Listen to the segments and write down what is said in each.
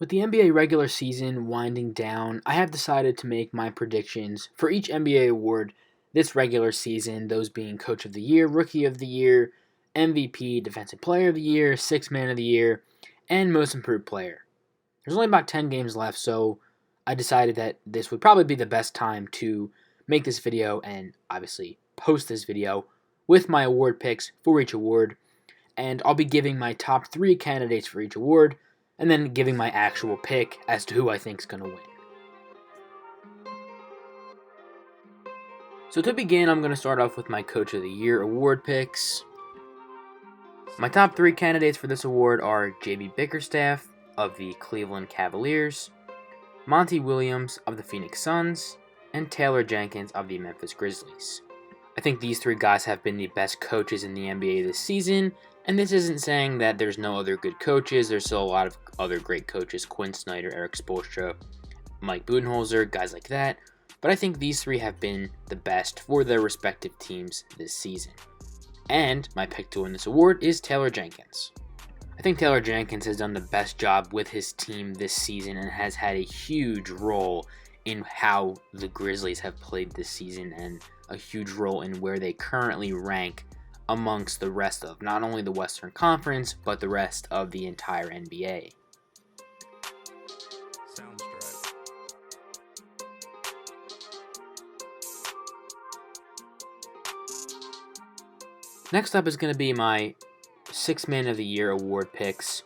With the NBA regular season winding down, I have decided to make my predictions for each NBA award this regular season, those being Coach of the Year, Rookie of the Year, MVP, Defensive Player of the Year, Sixth Man of the Year, and Most Improved Player. There's only about 10 games left, so I decided that this would probably be the best time to make this video and obviously post this video with my award picks for each award. And I'll be giving my top 3 candidates for each award, and then giving my actual pick as to who I think is going to win. So to begin, I'm going to start off with my Coach of the Year award picks. My top 3 candidates for this award are JB Bickerstaff of the Cleveland Cavaliers, Monty Williams of the Phoenix Suns, and Taylor Jenkins of the Memphis Grizzlies. I think these 3 guys have been the best coaches in the NBA this season, and this isn't saying that there's no other good coaches. There's still a lot of other great coaches: Quinn Snyder, Eric Spoelstra, Mike Budenholzer, guys like that. But I think these 3 have been the best for their respective teams this season. And my pick to win this award is Taylor Jenkins. I think Taylor Jenkins has done the best job with his team this season and has had a huge role in how the Grizzlies have played this season, and a huge role in where they currently rank amongst the rest of not only the Western Conference, but the rest of the entire NBA. Sounds right. Next up is going to be my Sixth Man of the Year award picks.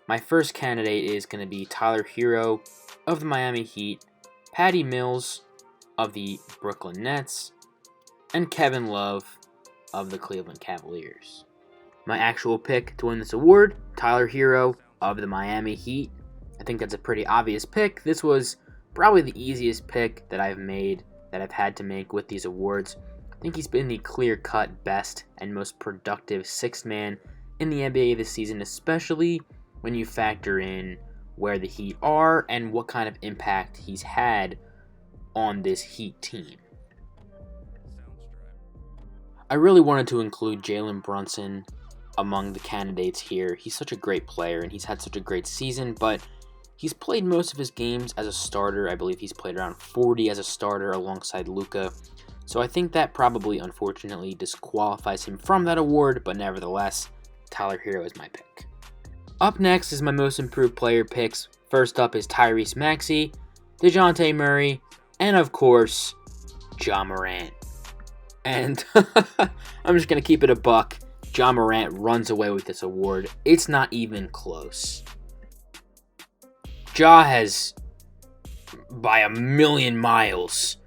My first candidate is going to be Tyler Hero of the Miami Heat, Patty Mills of the Brooklyn Nets, and Kevin Love of the Cleveland Cavaliers. My actual pick to win this award, Tyler Hero of the Miami Heat. I think that's a pretty obvious pick. This was probably the easiest pick that I've made, that I've had to make with these awards. I think he's been the clear-cut best and most productive sixth man in the NBA this season, especially when you factor in where the Heat are and what kind of impact he's had on this Heat team. I really wanted to include Jalen Brunson among the candidates here. He's such a great player and he's had such a great season, but he's played most of his games as a starter. I believe he's played around 40 as a starter alongside Luka. So I think that probably, unfortunately, disqualifies him from that award, but nevertheless, Tyler Hero is my pick. Up next is my most improved player picks. First up is Tyrese Maxey, DeJounte Murray, and of course, Ja Morant. And I'm just going to keep it a buck. Ja Morant runs away with this award. It's not even close. Ja has, by a million miles,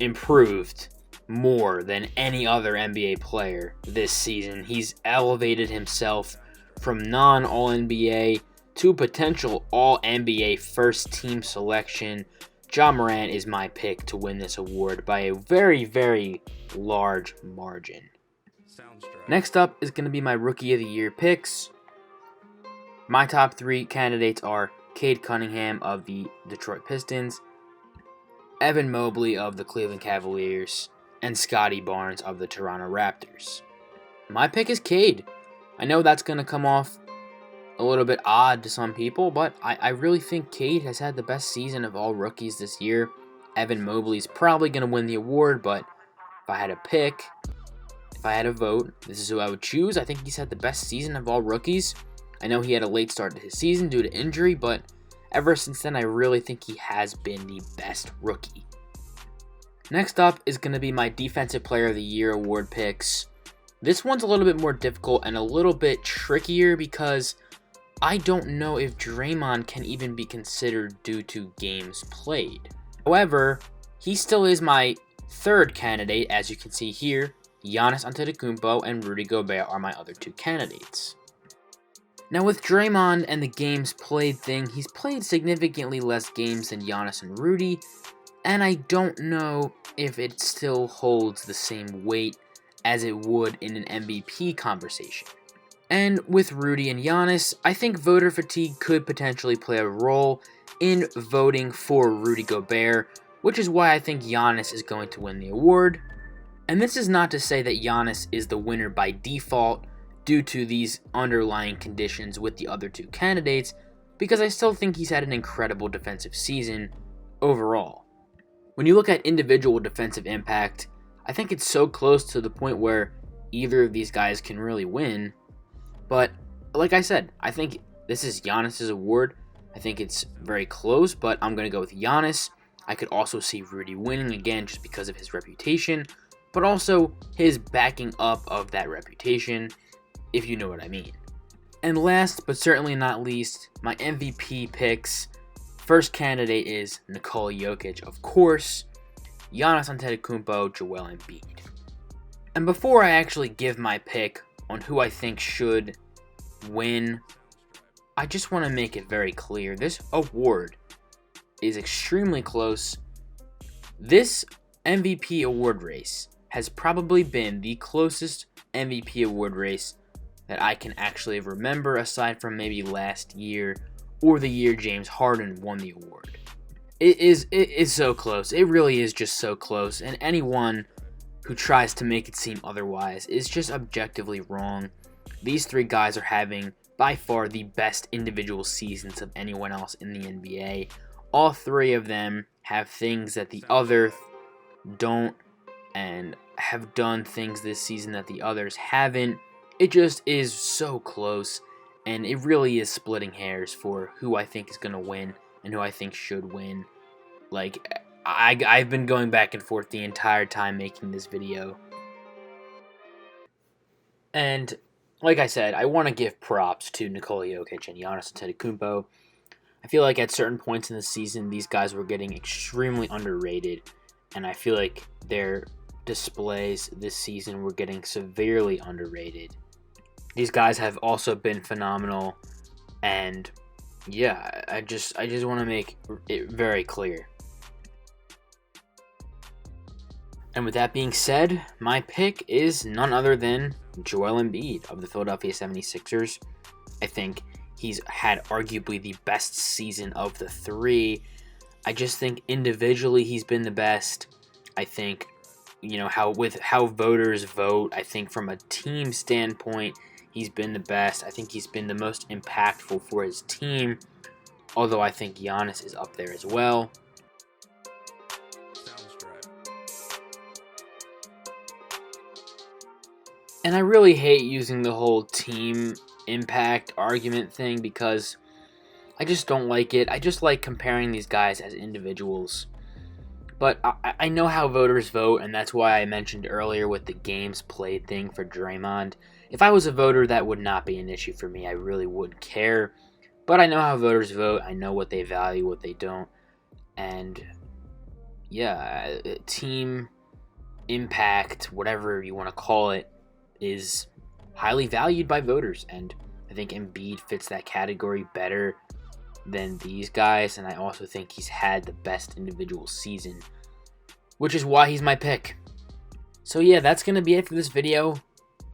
improved more than any other NBA player this season. He's elevated himself from non-All-NBA to potential All-NBA first team selection. Ja Morant is my pick to win this award by a very, very large margin. Next up is going to be my Rookie of the Year picks. My top 3 candidates are Cade Cunningham of the Detroit Pistons, Evan Mobley of the Cleveland Cavaliers, and Scottie Barnes of the Toronto Raptors. My pick is Cade. I know that's going to come off a little bit odd to some people, but I really think Cade has had the best season of all rookies this year. Evan Mobley's probably going to win the award, but if I had a pick, if I had a vote, this is who I would choose. I think he's had the best season of all rookies. I know he had a late start to his season due to injury, but ever since then, I really think he has been the best rookie. Next up is going to be my Defensive Player of the Year award picks. This one's a little bit more difficult and a little bit trickier because I don't know if Draymond can even be considered due to games played. However, he still is my third candidate, as you can see here. Giannis Antetokounmpo and Rudy Gobert are my other 2 candidates. Now with Draymond and the games played thing, he's played significantly less games than Giannis and Rudy, and I don't know if it still holds the same weight as it would in an MVP conversation. And with Rudy and Giannis, I think voter fatigue could potentially play a role in voting for Rudy Gobert, which is why I think Giannis is going to win the award. And this is not to say that Giannis is the winner by default due to these underlying conditions with the other 2 candidates, because I still think he's had an incredible defensive season overall. When you look at individual defensive impact, I think it's so close to the point where either of these guys can really win. But like I said, I think this is Giannis's award. I think it's very close, but I'm going to go with Giannis. I could also see Rudy winning again just because of his reputation, but also his backing up of that reputation, if you know what I mean. And last but certainly not least, my MVP picks. First candidate is Nikola Jokic, of course, Giannis Antetokounmpo, Joel Embiid. And before I actually give my pick on who I think should win, I just want to make it very clear. This award is extremely close. This MVP award race has probably been the closest MVP award race that I can actually remember, aside from maybe last year or the year James Harden won the award. It is so close. It really is just so close, and anyone who tries to make it seem otherwise is just objectively wrong. These three guys are having by far the best individual seasons of anyone else in the NBA. All three of them have things that the other don't, and have done things this season that the others haven't. It just is so close, and it really is splitting hairs for who I think is going to win and who I think should win. Like, I've been going back and forth the entire time making this video. And like I said, I want to give props to Nikola Jokic and Giannis Antetokounmpo. I feel like at certain points in the season, these guys were getting extremely underrated, and I feel like their displays this season were getting severely underrated. These guys have also been phenomenal, and yeah, I just want to make it very clear. And with that being said, my pick is none other than Joel Embiid of the Philadelphia 76ers. I think he's had arguably the best season of the three. I just think individually he's been the best. I think, how voters vote, I think from a team standpoint, he's been the best. I think he's been the most impactful for his team, although I think Giannis is up there as well. And I really hate using the whole team impact argument thing because I just don't like it. I just like comparing these guys as individuals. But I know how voters vote, and that's why I mentioned earlier with the games played thing for Draymond. If I was a voter, that would not be an issue for me. I really wouldn't care. But I know how voters vote. I know what they value, what they don't. And yeah, team impact, whatever you want to call it, is highly valued by voters. And I think Embiid fits that category better than these guys. And I also think he's had the best individual season, which is why he's my pick. So yeah, that's going to be it for this video.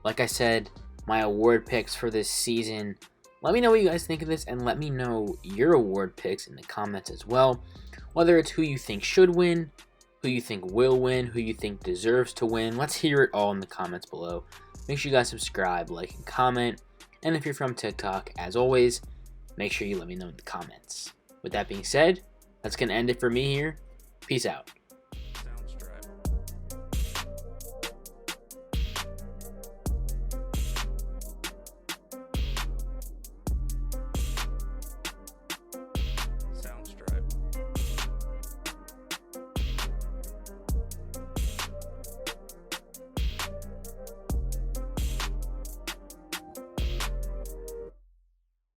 Like I said, my award picks for this season. Let me know what you guys think of this, and let me know your award picks in the comments as well. Whether it's who you think should win, who you think will win, who you think deserves to win. Let's hear it all in the comments below. Make sure you guys subscribe, like, and comment. And if you're from TikTok, as always, make sure you let me know in the comments. With that being said, that's going to end it for me here. Peace out.